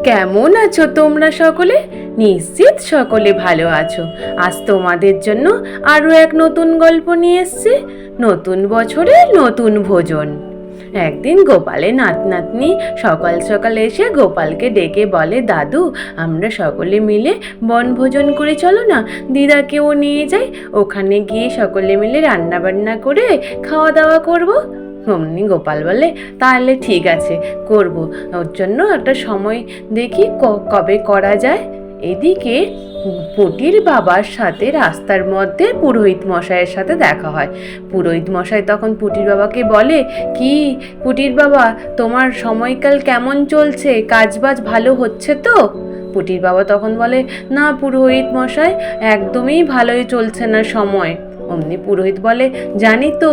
কেমন আছো তোমরা সকলে? নিশ্চিত সকলে ভালো আছো। আজ তোমাদের জন্য আরো এক নতুন গল্প নিয়ে এসেছি। নতুন বছরে নতুন ভোজন। একদিন গোপালের নাতনি সকাল সকাল এসে গোপালকে ডেকে বলে, দাদু আমরা সকলে মিলে বনভোজন করে চলো না, দিদাকেও নিয়ে যাই, ওখানে গিয়ে সকলে মিলে রান্না বান্না করে খাওয়া দাওয়া করবো। অমনি গোপাল বলে, তাহলে ঠিক আছে, করব। ওর জন্য একটা সময় দেখি কবে করা যায়। এদিকে পুটির বাবার সাথে রাস্তার মধ্যে পুরোহিত মশাইয়ের সাথে দেখা হয়। পুরোহিত মশাই তখন পুটির বাবাকে বলে, কি পুটির বাবা, তোমার সময়কাল কেমন চলছে? কাজবাজ ভালো হচ্ছে তো? পুটির বাবা তখন বলে, না পুরোহিত মশাই, একদমই ভালোই চলছে না সময়। অমনি পুরোহিত বলে, জানি তো,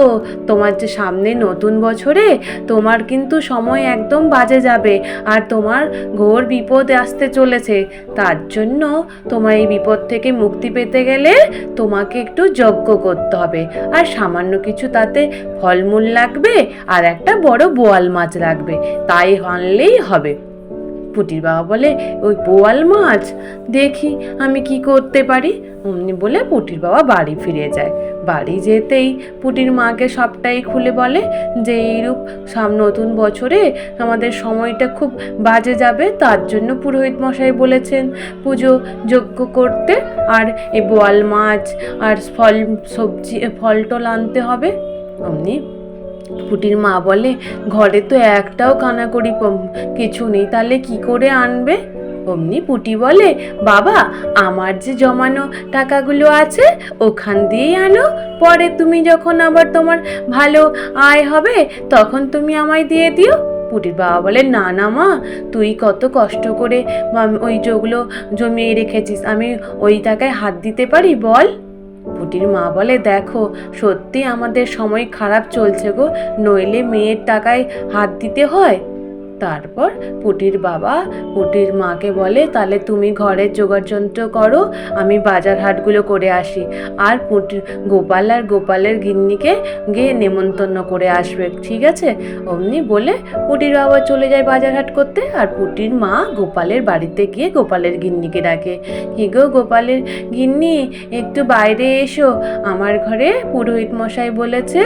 তোমার যে সামনে নতুন বছরে তোমার কিন্তু সময় একদম বাজে যাবে, আর তোমার ঘোর বিপদ আসতে চলেছে। তার জন্য তোমার এই বিপদ থেকে মুক্তি পেতে গেলে তোমাকে একটু যজ্ঞ করতে হবে, আর সামান্য কিছু তাতে ফলমূল লাগবে, আর একটা বড় বোয়াল মাছ লাগবে, তাই আনলেই হবে। পুটির বাবা বলে, ওই বোয়াল মাছ, দেখি আমি কি করতে পারি। অমনি বলে পুটির বাবা বাড়ি ফিরে যায়। বাড়ি যেতেই পুটির মাকে সবটাই খুলে বলে যে এইরূপ নতুন বছরে আমাদের সময়টা খুব বাজে যাবে, তার জন্য পুরোহিত মশাই বলেছেন পুজো যজ্ঞ করতে, আর এই বোয়াল মাছ আর সবজি ফল টল আনতে হবে। অমনি পুটির মা বলে, ঘরে তো একটাও কানাকড়ি কিছু নেই, তাহলে কি করে আনবে? অমনি পুটি বলে, বাবা আমার যে জমানো টাকাগুলো আছে ওখান দিয়েই আনো, পরে তুমি যখন আবার তোমার ভালো আয় হবে তখন তুমি আমায় দিয়ে দিও। পুটির বাবা বলে, না না মা, তুই কত কষ্ট করে ওই যেগুলো জমিয়ে রেখেছিস, আমি ওই টাকায় হাত দিতে পারি বল? পুটির মা বলে, দেখো সত্যি আমাদের সময় খারাপ চলছে গো, নইলে মেয়ের টাকায় হাত দিতে হয়। তারপর পুটির বাবা পুটির মাকে বলে, তাহলে তুমি ঘরের জোগাড় যন্ত্র করো, আমি বাজার হাটগুলো করে আসি, আর গোপাল আর গোপালের গিন্নিকে গিয়ে নেমন্তন্ন করে আসবে, ঠিক আছে? অমনি বলে পুটির বাবা চলে যায় বাজার হাট করতে, আর পুটির মা গোপালের বাড়িতে গিয়ে গোপালের গিন্নিকে ডাকে, কি গো গোপালের গিন্নি, একটু বাইরে এসো, আমার ঘরে পুরোহিত মশাই বলেছে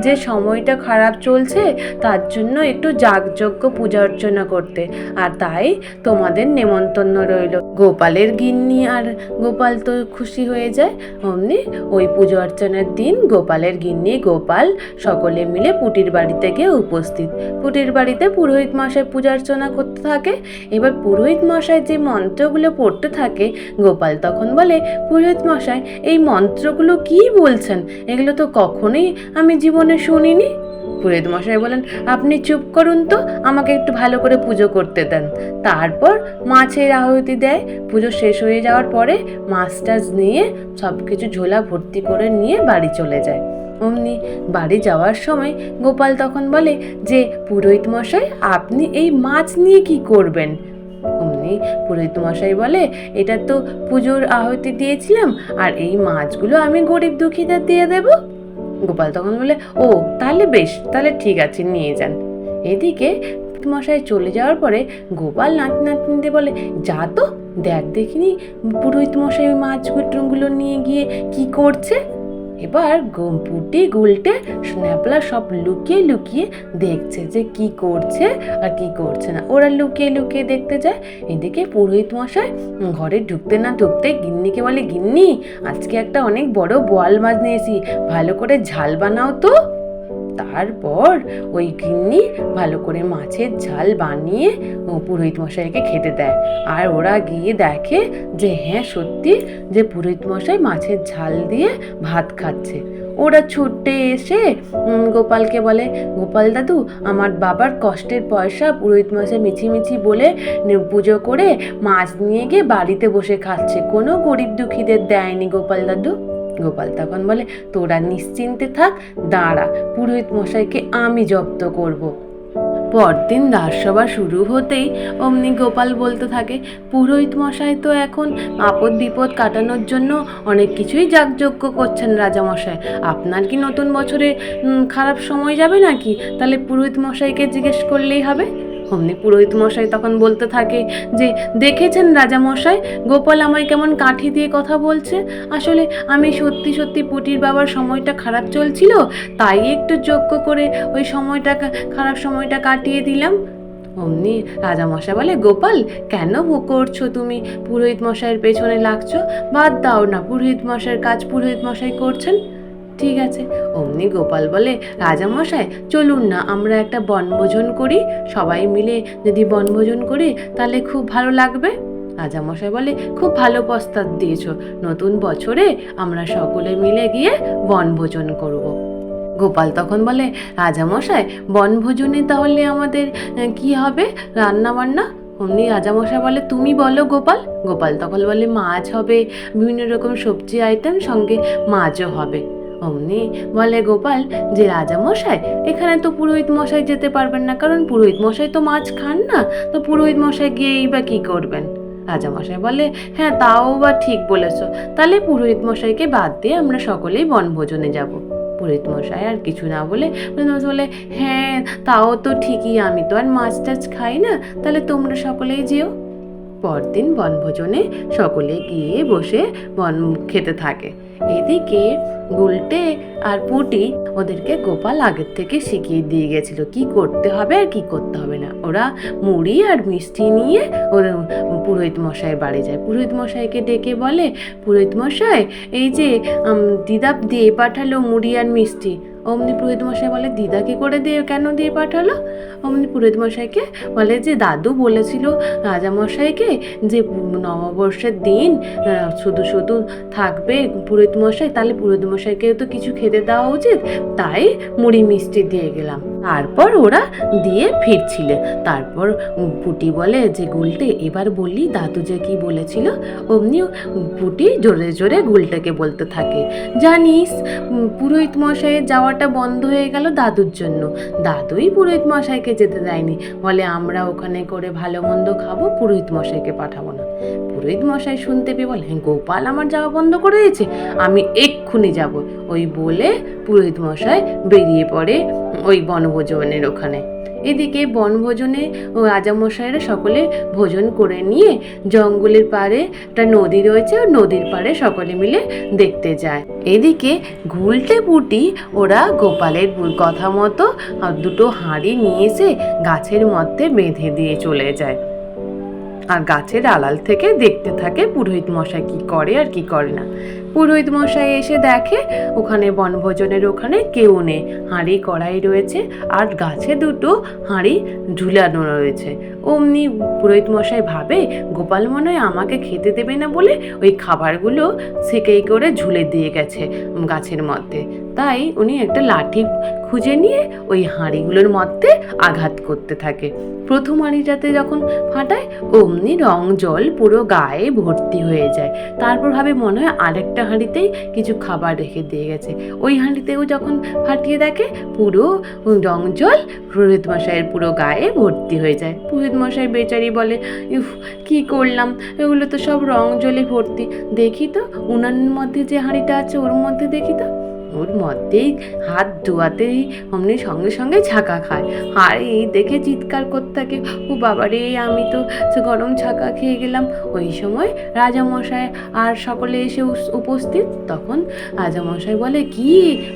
যে সময়টা খারাপ চলছে, তার জন্য একটু যাগযজ্ঞ পূজা অর্চনা করতে, আর তাই তোমাদের নেমন্তন্ন রইল। গোপালের গিন্নি আর গোপাল তো খুশি হয়ে যায়। অমনি ওই পুজো অর্চনার দিন গোপালের গিন্নি গোপাল সকলে মিলে পুটির বাড়িতে গিয়ে উপস্থিত। পুটির বাড়িতে পুরোহিত মশাই পূজা অর্চনা করতে থাকে। এবার পুরোহিত মশাই যে মন্ত্রগুলো পড়তে থাকে, গোপাল তখন বলে, পুরোহিত মশাই এই মন্ত্রগুলো কি বলছেন? এগুলো তো কখনোই আমি জীবনে শুনিনি। পুরোহিত মশাই বলেন, আপনি চুপ করুন তো, আমাকে একটু ভালো করে পুজো করতে দেন। তারপর মাছের আহুতি দেয়। পুজো শেষ হয়ে যাওয়ার পরে মাছটা নিয়ে সব কিছু ঝোলা ভর্তি করে নিয়ে বাড়ি চলে যায়। অমনি বাড়ি যাওয়ার সময় গোপাল তখন বলে যে, পুরোহিত মশাই আপনি এই মাছ নিয়ে কি করবেন? অমনি পুরোহিত মশাই বলে, এটা তো পুজোর আহুতি দিয়েছিলাম, আর এই মাছগুলো আমি গরিব দুঃখীদের দিয়ে দেব। গোপাল তখন বলে, ও তাহলে বেশ, তাহলে ঠিক আছে, নিয়ে যান। এদিকে মশাই চলে যাওয়ার পরে গোপাল নাতনিদের বলে, যা তো দেখ দেখিনি পুরোহিত মশাই ওই মাছগুলো নিয়ে গিয়ে কি করছে। এবার পুটি গুলটে স্ন্যাপলা সব লুকিয়ে লুকিয়ে দেখছে যে কি করছে আর কি করছে না। ওরা লুকিয়ে লুকিয়ে দেখতে যায়। এদিকে পুরোহিত মশাই ঘরে ঢুকতে না ঢুকতে গিন্নিকে বলে, গিন্নি আজকে একটা অনেক বড় বোয়াল মাছ নিয়েছি, ভালো করে ঝাল বানাও তো। তারপর ওই গিন্নি ভালো করে মাছের ঝাল বানিয়ে পুরোহিত মশাইকে খেতে দেয়। আর ওরা গিয়ে দেখে যে হ্যাঁ সত্যি যে পুরোহিত মশাই মাছের ঝাল দিয়ে ভাত খাচ্ছে। ওরা ছুটে এসে গোপালকে বলে, গোপাল দাদু, আমার বাবার কষ্টের পয়সা পুরোহিত মশাই মিছিমিছি বলে পুজো করে মাছ নিয়ে গিয়ে বাড়িতে বসে খাচ্ছে, কোনো গরিব দুঃখীদের দেয়নি গোপাল দাদু। গোপাল তখন বলে, তোরা নিশ্চিন্তে থাক, দাঁড়া, পুরোহিত মশাইকে আমি জব্দ করব। পরদিন রাজসভা শুরু হতেই অমনি গোপাল বলতে থাকে, পুরোহিত মশাই তো এখন আপদ বিপদ কাটানোর জন্য অনেক কিছুই যাগযজ্ঞ করছেন রাজামশাই, আপনার কি নতুন বছরে খারাপ সময় যাবে নাকি? তাহলে পুরোহিত মশাইকে জিজ্ঞেস করলেই হবে। অমনি পুরোহিত মশাই তখন বলতে থাকে যে দেখেছেন রাজামশাই, গোপাল আমায় কেমন কাঠি দিয়ে কথা বলছে। আসলে আমি সত্যি সত্যি পুটির বাবার সময়টা খারাপ চলছিল, তাই একটু যোগ্য করে ওই সময়টা খারাপ সময়টা কাটিয়ে দিলাম। অমনি রাজামশাই বলে, গোপাল কেন করছো তুমি পুরোহিত মশাইয়ের পেছনে লাগছো? বাদ দাও না, পুরোহিত মশাইয়ের কাজ পুরোহিত মশাই করছেন, ঠিক আছে। অমনি গোপাল বলে, রাজামশাই চলুন না আমরা একটা বনভোজন করি, সবাই মিলে যদি বনভোজন করি তাহলে খুব ভালো লাগবে। রাজামশাই বলে, খুব ভালো প্রস্তাব দিয়েছো, নতুন বছরে আমরা সকলে মিলে গিয়ে বনভোজন করব। গোপাল তখন বলে, রাজামশাই বনভোজনে তাহলে আমাদের কি হবে রান্না বান্না? অমনি রাজামশাই বলে, তুমি বলো গোপাল। গোপাল তখন বলে, মাছ হবে, বিভিন্ন রকম সবজি আইটেম, সঙ্গে মাছও হবে। অমনি বলে গোপাল যে, রাজামশাই এখানে তো পুরোহিত মশাই যেতে পারবেন না, কারণ পুরোহিত মশাই তো মাছ খান না, তো পুরোহিত মশাই গিয়েই বা কী করবেন? রাজামশাই বলে, হ্যাঁ তাও বা ঠিক বলেছ, তাহলে পুরোহিত মশাইকে বাদ দিয়ে আমরা সকলেই বনভোজনে যাব। পুরোহিত মশাই আর কিছু না বলে বলে, হ্যাঁ তাও তো ঠিকই, আমি তো আর মাছ টাছ খাই না, তাহলে তোমরা সকলেই যেও। পরদিন বনভোজনে সকলে গিয়ে বসে বন খেতে থাকে। এদিকে গুলটে আর পুটি ওদেরকে গোপাল আগের থেকে শিখিয়ে দিয়ে গেছিল কি করতে হবে আর কি করতে হবে না। ওরা মুড়ি আর মিষ্টি নিয়ে ওদের পুরোহিত মশাই বাড়ি যায়। পুরোহিত মশাইকে ডেকে বলে, পুরোহিত মশাই এই যে দিদা দিয়ে পাঠালো মুড়ি আর মিষ্টি। অমনি পুরোহিত মশাই বলে, দিদা কি করে দিয়ে কেন দিয়ে পাঠালো? অমনি পুরোহিত মশাইকে বলে যে, দাদু বলেছিল রাজামশাইকে যে নববর্ষের দিন শুধু শুধু থাকবে পুরোহিত মশাই, তাহলে পুরোহিত মশাইকে তো কিছু খেতে দেওয়া উচিত, তাই মুড়ি মিষ্টি দিয়ে গেলাম। তারপর ওরা দিয়ে ফিরছিলে। তারপর পুটি বলে যে, গুলটে এবার বললি দাদু যে কি বলেছিল। অমনি পুটি জোরে জোরে গুলটেকে বলতে থাকে, জানিস পুরোহিত মশাইয়ের যাওয়াটা বন্ধ হয়ে গেল দাদুর জন্য, দাদুই পুরোহিত মশাইকে যেতে দেয়নি, বলে আমরা ওখানে করে ভালো মন্দ খাবো, পুরোহিত মশাইকে পাঠাবো না। পুরোহিত মশাই শুনতে পেয়ে বলে, হ্যাঁ গোপাল আমার যাওয়া বন্ধ করে দিয়েছে, আমি এক্ষুনি যাব। ওই বলে পুরোহিত মশাই বেরিয়ে পড়ে ওই বনভোজনের ওখানে। এদিকে বনভোজনে রাজামশাইরা সকলে ভোজন করে নিয়ে জঙ্গলের পাড়ে একটা নদী রয়েছে, নদীর পাড়ে সকলে মিলে দেখতে যায়। এদিকে গুলটে পুটি ওরা গোপালের কথা মতো দুটো হাঁড়ি নিয়ে এসে গাছের মধ্যে বেঁধে দিয়ে চলে যায়, আর গাছের আড়াল থেকে দেখতে থাকে পুরোহিত মশাই কি করে আর কি করে না। পুরোহিত মশাই এসে দেখে ওখানে বনভোজনের ওখানে কেউ নেই, হাঁড়ি কড়াই রয়েছে আর গাছে দুটো হাঁড়ি ঝুলানো রয়েছে। অমনি পুরোহিত মশাই ভাবে, গোপাল মনে হয় আমাকে খেতে দেবে না বলে ওই খাবারগুলো সেকেই করে ঝুলে দিয়ে গেছে গাছের মধ্যে, তাই উনি একটা লাঠি খুঁজে নিয়ে ওই হাঁড়িগুলোর মধ্যে আঘাত করতে থাকে। প্রথম হাঁড়িটাতে যখন ফাটায় অমনি রং জল পুরো গায়ে ভর্তি হয়ে যায়। তারপর ভাবে মনে হয় আরেকটা হাঁড়িতেই কিছু খাবার রেখে দিয়ে গেছে, ওই হাঁড়িতেও যখন ফাটিয়ে দেখে পুরো রং জল পুরোহিত মশাইয়ের পুরো গায়ে ভর্তি হয়ে যায়। পুরোহিত মশাই বেচারি বলে, ইফ কি করলাম, এগুলো তো সব রং জলে ভর্তি, দেখি তো উনানের মধ্যে যে হাঁড়িটা আছে ওর মধ্যে দেখি তো, ওর মধ্যেই হাত ধোয়াতেই অমনি সঙ্গে সঙ্গে ছাকা খায়, আর এই দেখে চিৎকার করতে থাকে, ও বাবারে আমি তো গরম ছাকা খেয়ে গেলাম। ওই সময় রাজামশাই আর সকলে এসে উপস্থিত। তখন রাজামশাই বলে, কি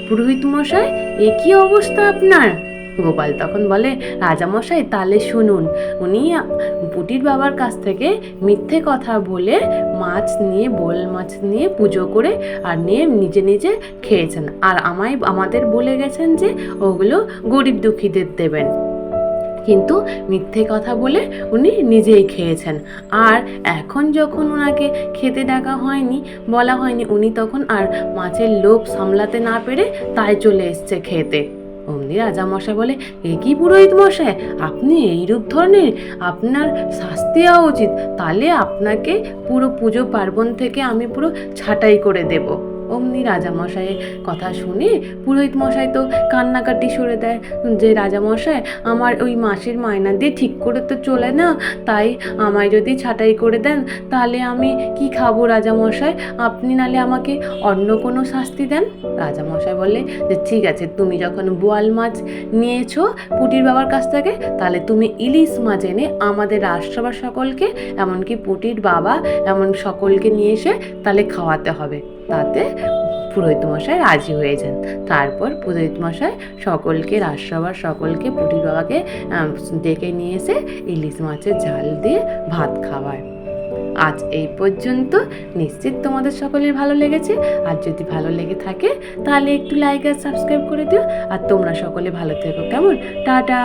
পুরোহিত মশাই এ কি অবস্থা আপনার? গোপাল তখন বলে, রাজামশাই তাহলে শুনুন, উনি পুটির বাবার কাছ থেকে মিথ্যে কথা বলে মাছ নিয়ে বোল মাছ নিয়ে পুজো করে আর নিয়ে নিজে নিজে খেয়েছেন, আর আমাদের বলে গেছেন যে ওগুলো গরিব দুঃখীদের দেবেন, কিন্তু মিথ্যে কথা বলে উনি নিজেই খেয়েছেন। আর এখন যখন ওনাকে খেতে ডাকা হয়নি, বলা হয়নি, উনি তখন আর মাছের লোভ সামলাতে না পেরে তাই চলে এসছে খেতে। অমনি রাজামশাই বলে, এ কি পুরোহিত মশাই, আপনি এইরূপ ধরনের, আপনার শাস্তি হওয়া উচিত, তাহলে আপনাকে পুরো পুজো পার্বণ থেকে আমি পুরো ছাঁটাই করে দেব। অমনি রাজামশাইয়ের কথা শুনে পুরোহিত মশাই তো কান্নাকাটি সরে দেয় যে রাজামশাই আমার ওই মাসের মাইনা দিয়ে ঠিক করে তো চলে না, তাই আমায় যদি ছাঁটাই করে দেন তাহলে আমি কি খাবো রাজামশাই, আপনি নালে আমাকে অন্য কোনো শাস্তি দেন। রাজামশাই বললে যে ঠিক আছে, তুমি যখন বোয়াল মাছ নিয়েছো পুটির বাবার কাছ থেকে, তাহলে তুমি ইলিশ মাছ এনে আমাদের রাজসভার সকলকে, এমনকি পুটির বাবা এমন সকলকে নিয়ে এসে তাহলে খাওয়াতে হবে। তাতে পুরোহিত মশাই রাজি হয়ে যান। তারপর পুরোহিত মশাই সকলকে, রাজসভার সকলকে, পুটির বাবাকে ডেকে নিয়ে এসে ইলিশ মাছের ঝাল দিয়ে ভাত খাওয়ায়। আজ এই পর্যন্ত। নিশ্চিত তোমাদের সকলের ভালো লেগেছে। আর যদি ভালো লেগে থাকে তাহলে একটু লাইক আর সাবস্ক্রাইব করে দিও। আর তোমরা সকলে ভালো থেকো, কেমন? টাটা।